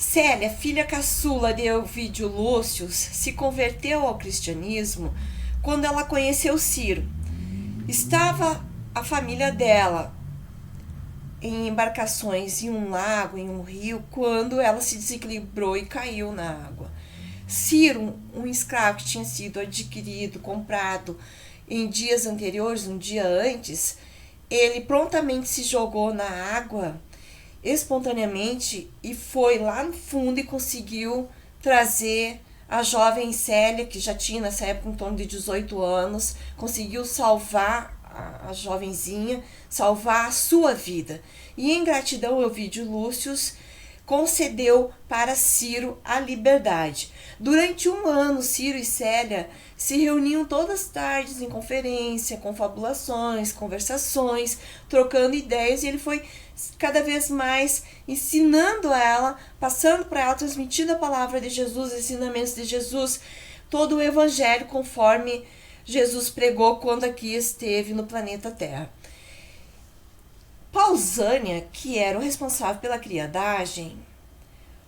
Célia, filha caçula de Ovídio Lúcio, se converteu ao cristianismo quando ela conheceu Ciro. Estava a família dela em embarcações em um lago, em um rio, quando ela se desequilibrou e caiu na água. Ciro, um escravo que tinha sido adquirido, comprado em dias anteriores, um dia antes, ele prontamente se jogou na água espontaneamente e foi lá no fundo e conseguiu trazer a jovem Célia, que já tinha nessa época em torno de 18 anos, conseguiu salvar a jovenzinha, salvar a sua vida. E em gratidão, Ovídio Lúcio concedeu para Ciro a liberdade. Durante um ano, Ciro e Célia se reuniam todas as tardes em conferência, confabulações, conversações, trocando ideias, e ele foi cada vez mais ensinando a ela, passando para ela, transmitindo a palavra de Jesus, os ensinamentos de Jesus, todo o evangelho conforme Jesus pregou quando aqui esteve no planeta Terra. Pausânia, que era o responsável pela criadagem,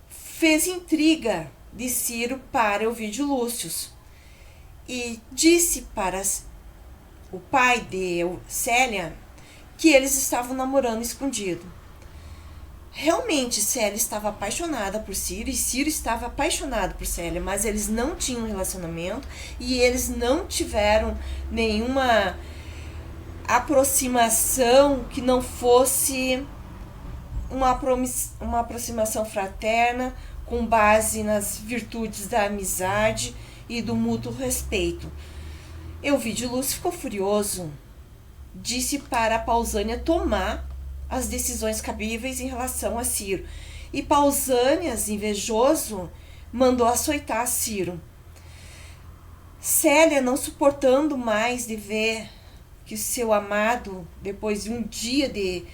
fez intriga de Ciro para Ovídio Lúcio e disse para o pai de Célia que eles estavam namorando escondido. Realmente, Célia estava apaixonada por Ciro e Ciro estava apaixonado por Célia, mas eles não tinham um relacionamento e eles não tiveram nenhuma aproximação que não fosse uma aproximação fraterna com base nas virtudes da amizade e do mútuo respeito. Ovídio Lúcio ficou furioso, disse para Pausânia tomar as decisões cabíveis em relação a Ciro. E Pausânias, invejoso, mandou açoitar Ciro. Célia, não suportando mais de ver que seu amado, depois de um dia de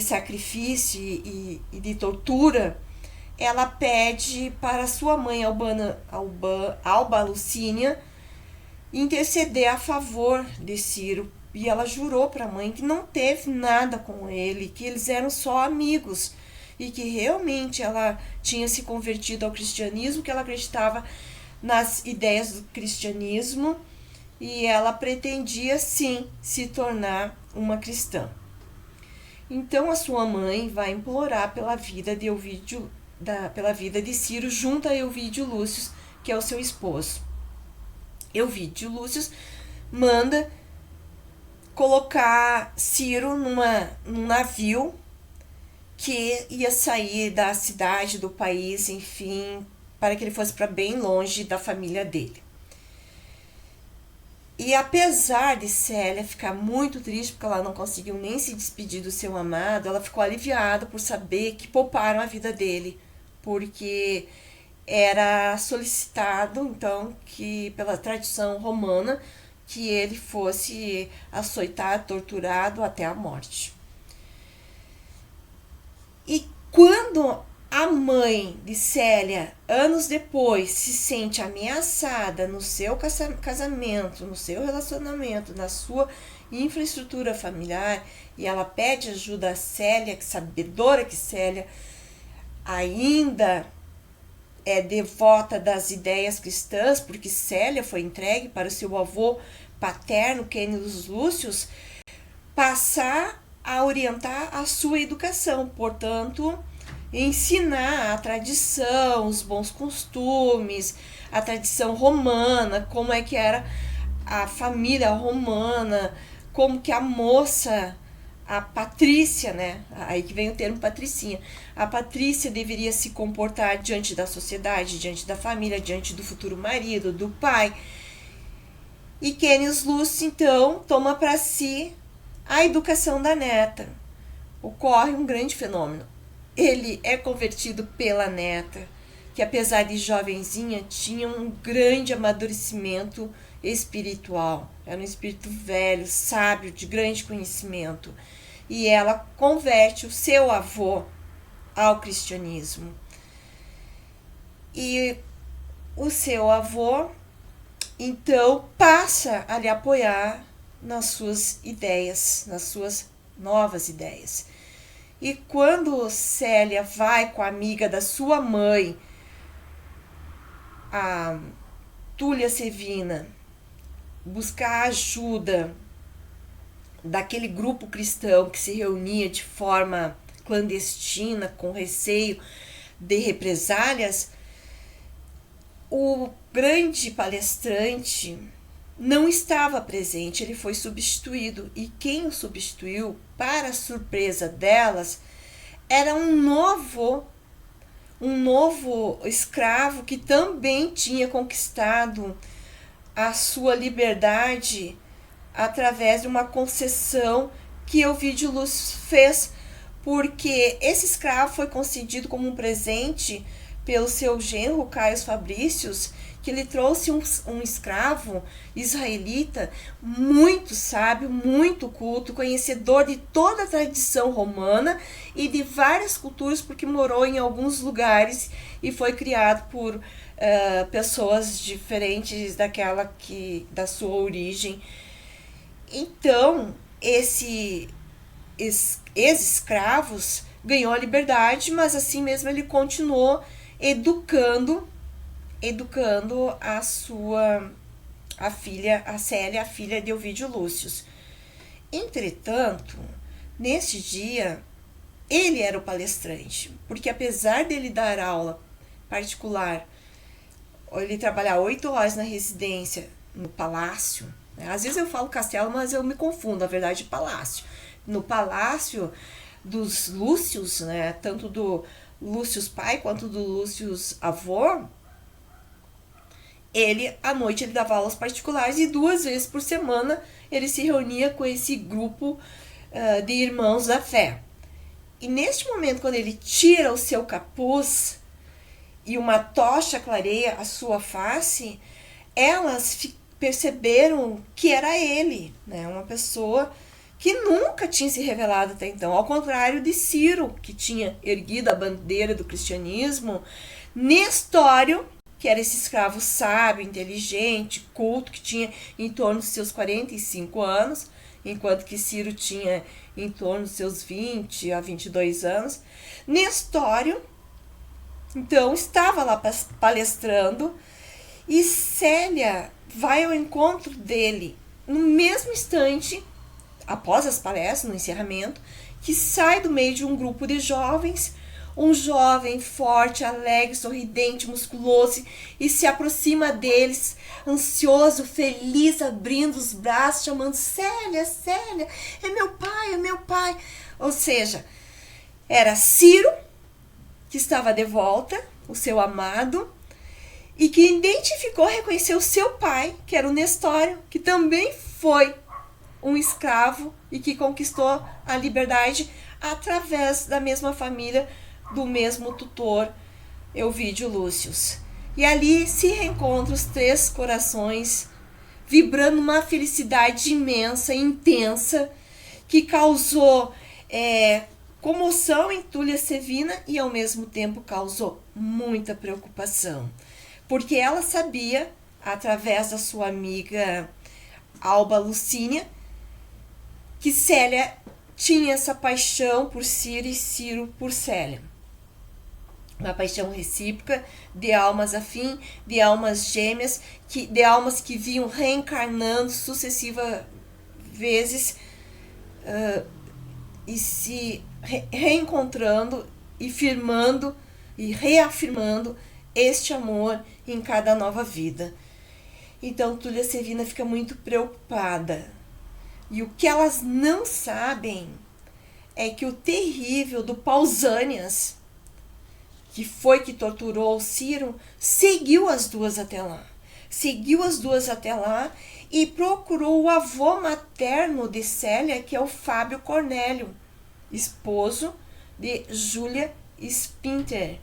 sacrifício e de tortura, ela pede para sua mãe Alba Lucínia interceder a favor de Ciro. E ela jurou para a mãe que não teve nada com ele, que eles eram só amigos e que realmente ela tinha se convertido ao cristianismo, que ela acreditava nas ideias do cristianismo e ela pretendia sim se tornar uma cristã. Então a sua mãe vai implorar pela vida de Ciro junto a Ovídio Lúcio, que é o seu esposo. Ovídio Lúcio manda colocar Ciro num navio que ia sair da cidade, do país, enfim, para que ele fosse para bem longe da família dele. E apesar de Célia ficar muito triste porque ela não conseguiu nem se despedir do seu amado, ela ficou aliviada por saber que pouparam a vida dele, porque era solicitado, então, que pela tradição romana, que ele fosse açoitado, torturado até a morte. E quando a mãe de Célia, anos depois, se sente ameaçada no seu casamento, no seu relacionamento, na sua infraestrutura familiar, e ela pede ajuda a Célia, que sabedora que Célia ainda é devota das ideias cristãs, porque Célia foi entregue para o seu avô paterno, Quênio Lúcio, passar a orientar a sua educação, portanto, ensinar a tradição, os bons costumes, a tradição romana, como é que era a família romana, como que a moça, a Patrícia, né? Aí que vem o termo patricinha. A Patrícia deveria se comportar diante da sociedade, diante da família, diante do futuro marido, do pai. E Quênio Lúcio, então, toma para si a educação da neta. Ocorre um grande fenômeno. Ele é convertido pela neta, que apesar de jovenzinha, tinha um grande amadurecimento espiritual. Era um espírito velho, sábio, de grande conhecimento. E ela converte o seu avô ao cristianismo. E o seu avô, então, passa a lhe apoiar nas suas ideias, nas suas novas ideias. E quando Célia vai com a amiga da sua mãe, a Túlia Sevina, buscar ajuda daquele grupo cristão que se reunia de forma clandestina, com receio de represálias, o grande palestrante não estava presente, ele foi substituído. E quem o substituiu, para surpresa delas, era um novo escravo que também tinha conquistado a sua liberdade através de uma concessão que Ovidio Lúcio fez, porque esse escravo foi concedido como um presente pelo seu genro Caio Fabricius, que lhe trouxe um escravo israelita muito sábio, muito culto, conhecedor de toda a tradição romana e de várias culturas, porque morou em alguns lugares e foi criado por pessoas diferentes da sua origem. Então, esses ex-escravos ganhou a liberdade, mas assim mesmo ele continuou educando a filha, a Célia, a filha de Ovidio Lúcio. Entretanto, nesse dia, ele era o palestrante, porque apesar dele dar aula particular, ele trabalhar 8 horas na residência, no palácio, né? Às vezes eu falo castelo, mas eu me confundo, na verdade, palácio. No palácio dos Lúcios, né? Tanto do Lúcius pai quanto do Lúcius avô, à noite ele dava aulas particulares e 2 vezes por semana ele se reunia com esse grupo de irmãos da fé. E neste momento, quando ele tira o seu capuz e uma tocha clareia a sua face, elas perceberam que era ele, né? Uma pessoa que nunca tinha se revelado até então, ao contrário de Ciro, que tinha erguido a bandeira do cristianismo. Nestório, que era esse escravo sábio, inteligente, culto, que tinha em torno dos seus 45 anos, enquanto que Ciro tinha em torno dos seus 20 a 22 anos. Nestório, então, estava lá palestrando e Célia vai ao encontro dele no mesmo instante, após as palestras, no encerramento, que sai do meio de um grupo de jovens, um jovem forte, alegre, sorridente, musculoso, e se aproxima deles, ansioso, feliz, abrindo os braços, chamando: Célia, Célia, é meu pai, é meu pai. Ou seja, era Ciro, que estava de volta, o seu amado, e que identificou, reconheceu o seu pai, que era o Nestório, que também foi um escravo e que conquistou a liberdade através da mesma família, do mesmo tutor, Ovidio Lúcio. E ali se reencontram os 3 corações, vibrando uma felicidade imensa, intensa, que causou comoção em Túlia Sevina e ao mesmo tempo causou muita preocupação, porque ela sabia, através da sua amiga Alba Lucínia, que Célia tinha essa paixão por Ciro e Ciro por Célia. Uma paixão recíproca, de almas afins, de almas gêmeas, de almas que vinham reencarnando sucessivas vezes e se reencontrando e firmando e reafirmando este amor em cada nova vida. Então Túlia Sevina fica muito preocupada. E o que elas não sabem é que o terrível do Pausânias, que foi que torturou Ciro, seguiu as duas até lá. E procurou o avô materno de Célia, que é o Fábio Cornélio, esposo de Júlia Spinter.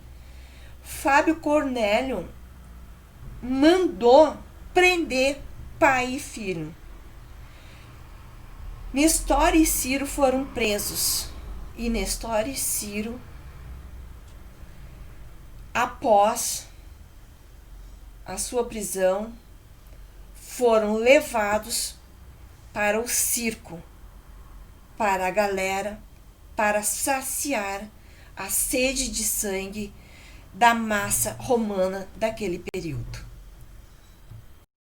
Fábio Cornélio mandou prender pai e filho. Nestório e Ciro foram presos. E Nestório e Ciro, após a sua prisão, foram levados para o circo, para a galera, para saciar a sede de sangue da massa romana daquele período.